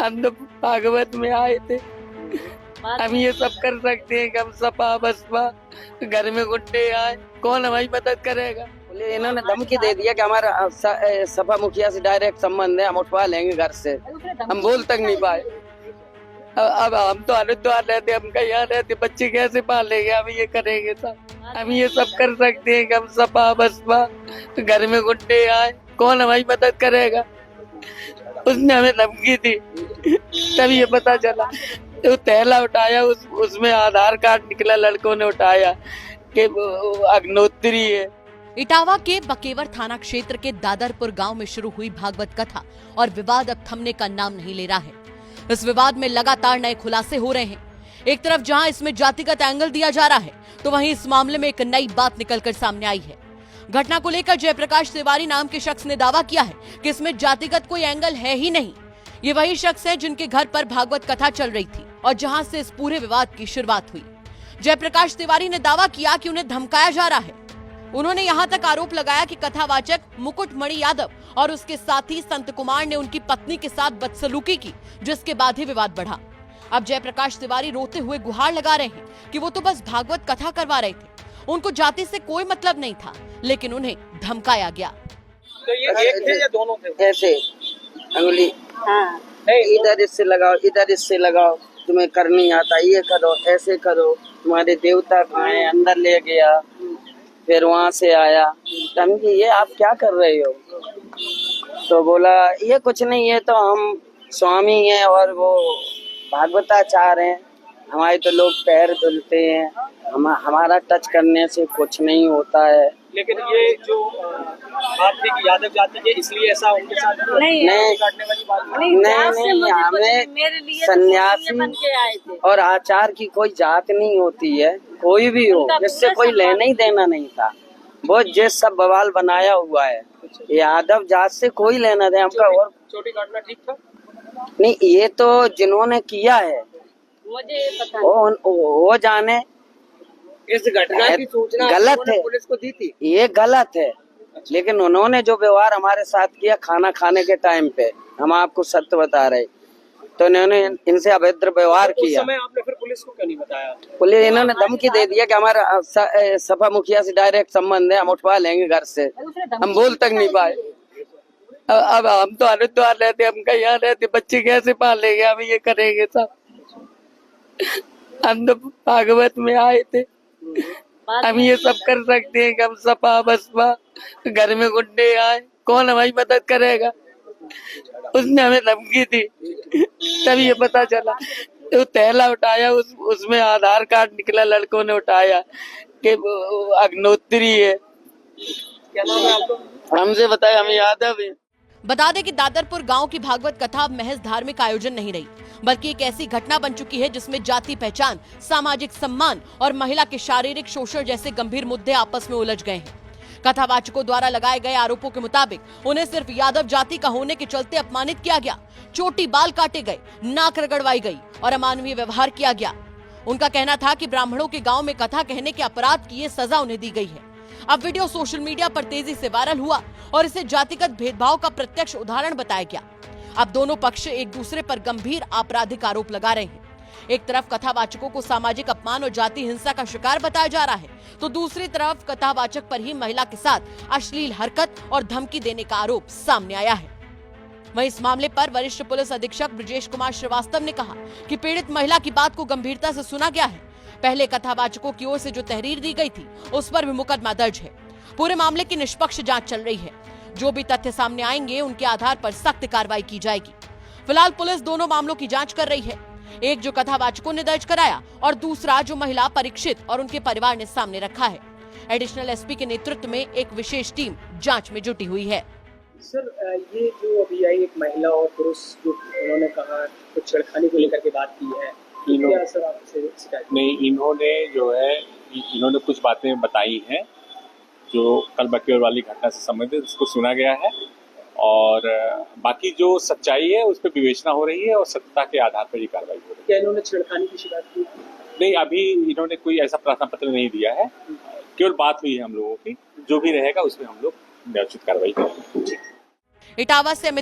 हम तो भागवत में आए थे, हम ये सब कर सकते हैं कि हम सपा बसपा घर में गुंडे आए, कौन हमारी मदद करेगा। बोले इन्होंने धमकी दे दिया कि हमारा सपा मुखिया से डायरेक्ट संबंध है, हम उठवा लेंगे घर से। हम बोल तक नहीं पाए। अब हम तो हरिद्वार रहते, हम कहीं यहाँ रहते, बच्चे कैसे पालेंगे, हम ये करेंगे सब। हम ये सब कर सकते हैं कि हम सपा बसपा घर में गुंडे आए, कौन हमारी मदद करेगा। उसने हमें धमकी दी, तभी ये पता चला। तो थैला उठाया, उसमें आधार कार्ड निकला, लड़कों ने उठाया कि अग्नोत्री है। इटावा के बकेवर थाना क्षेत्र के दादरपुर गांव में शुरू हुई भागवत कथा और विवाद अब थमने का नाम नहीं ले रहा है। इस विवाद में लगातार नए खुलासे हो रहे हैं। एक तरफ जहां इसमें जातिगत एंगल दिया जा रहा है, तो वहीं इस मामले में एक नई बात निकलकर सामने आई है। घटना को लेकर जयप्रकाश तिवारी नाम के शख्स ने दावा किया है कि इसमें जातिगत कोई एंगल है ही नहीं। ये वही शख्स है जिनके घर पर भागवत कथा चल रही थी और जहां से इस पूरे विवाद की शुरुआत हुई। जयप्रकाश तिवारी ने दावा किया कि उन्हें धमकाया जा रहा है। उन्होंने यहां तक आरोप लगाया कि कथावाचक मुकुटमणि यादव और उसके साथी संत कुमार ने उनकी पत्नी के साथ बदसलूकी की, जिसके बाद ही विवाद बढ़ा। अब जयप्रकाश तिवारी रोते हुए गुहार लगा रहे हैं कि वो तो बस भागवत कथा करवा रहे थे, उनको जाति से कोई मतलब नहीं था, लेकिन उन्हें धमकाया गया। तो ये एक थे या दोनों थे? ऐसे अंगुली, हाँ, इधर इससे लगाओ, इधर इससे लगाओ, तुम्हें कर नहीं आता, ये करो, ऐसे करो, तुम्हारे देवता कहाँ हैं, अंदर ले गया, फिर वहाँ से आया। धमकी, ये आप क्या कर रहे हो? तो बोला ये कुछ नहीं है, तो हम स्वामी हैं और वो भागवताचार्य हैं, हमारे तो लोग पैर धुलते हैं, हमारा टच करने से कुछ नहीं होता है। लेकिन ये जो बात थी कि यादव जाति के, इसलिए ऐसा उनके साथ नहीं काटने वाली बात नहीं, हमें सन्यासी और आचार की कोई जात नहीं होती है, कोई भी हो, जिससे कोई लेना ही देना नहीं था। वो जिस सब बवाल बनाया हुआ है, यादव जात से कोई लेना देना हमका। और चोटी काटना ठीक था? नहीं, ये तो जिन्होंने किया है मुझे पता, वो जाने। इस घटना की सूचना गलत है, पुलिस को दी थी? ये गलत है, लेकिन उन्होंने जो व्यवहार हमारे साथ किया खाना खाने के टाइम पे, हम आपको सत्य बता रहे, तो इन्होंने इनसे अभद्र व्यवहार किया। उस समय आपने फिर पुलिस को क्यों नहीं बताया? पुलिस, इन्होंने धमकी दे दिया कि हमारा सपा मुखिया से डायरेक्ट संबंध है, हम उठवा लेंगे घर से। हम बोल तक नहीं पाए। अब हम तो हरिद्वार रहते, हम कहीं यहाँ रहते, बच्चे कैसे पालेंगे, हम ये करेंगे सब। हम तो भागवत में आए थे, हम ये सब कर सकते हैं कि हम सपा बसपा घर में गुंडे आए, कौन हमारी मदद करेगा। उसने हमें धमकी दी, तभी ये पता चला। तो थैला उठाया, उसमें आधार कार्ड निकला, लड़कों ने उठाया कि अग्नोत्री है। क्या नाम है आपको? हमसे बताया, हम यादव है। बता दें कि दादरपुर गांव की भागवत कथा अब महज धार्मिक आयोजन नहीं रही, बल्कि एक ऐसी घटना बन चुकी है जिसमें जाति पहचान, सामाजिक सम्मान और महिला के शारीरिक शोषण जैसे गंभीर मुद्दे आपस में उलझ गए हैं। कथावाचकों द्वारा लगाए गए आरोपों के मुताबिक उन्हें सिर्फ यादव जाति का होने के चलते अपमानित किया गया, चोटी बाल काटे गए, नाक रगड़वाई गई और अमानवीय व्यवहार किया गया। उनका कहना था कि ब्राह्मणों के गाँव में कथा कहने के अपराध की ये सजा उन्हें दी गई है। अब वीडियो सोशल मीडिया पर तेजी से वायरल हुआ और इसे जातिगत भेदभाव का प्रत्यक्ष उदाहरण बताया गया। अब दोनों पक्ष एक दूसरे पर गंभीर आपराधिक आरोप लगा रहे हैं। एक तरफ कथावाचकों को सामाजिक अपमान और जाति हिंसा का शिकार बताया जा रहा है, तो दूसरी तरफ कथावाचक पर ही महिला के साथ अश्लील हरकत और धमकी देने का आरोप सामने आया है। वहीं इस मामले पर वरिष्ठ पुलिस अधीक्षक ब्रजेश कुमार श्रीवास्तव ने कहा कि पीड़ित महिला की बात को गंभीरता से सुना गया है। पहले कथावाचकों की ओर से जो तहरीर दी गई थी, उस पर भी मुकदमा दर्ज है। पूरे मामले की निष्पक्ष जांच चल रही है। जो भी तथ्य सामने आएंगे, उनके आधार पर सख्त कार्रवाई की जाएगी। फिलहाल पुलिस दोनों मामलों की जांच कर रही है, एक जो कथावाचकों ने दर्ज कराया और दूसरा जो महिला परीक्षित और उनके परिवार ने सामने रखा है। एडिशनल एसपी के नेतृत्व में एक विशेष टीम जांच में जुटी हुई है। सर, ये जो अभी आई एक महिला और पुरुष, जो उन्होंने कहा कुछ छेड़खानी को लेकर के बात की है, क्या सर आपसे शिकायत? नहीं, इन्होंने कुछ बातें बताई हैं जो कल बकेवर वाली घटना से संबंधित, उसको सुना गया है और बाकी जो सच्चाई है उस पर विवेचना हो रही है और सत्यता के आधार पर ये कार्रवाई हो रही है। क्या इन्होंने छेड़खानी की शिकायत की? नहीं, अभी इन्होंने कोई ऐसा प्रार्थना पत्र नहीं दिया है, केवल बात हुई है हम लोगों की। जो भी रहेगा उसमें हम लोग न्यायोचित कार्रवाई करेंगे। इटावा से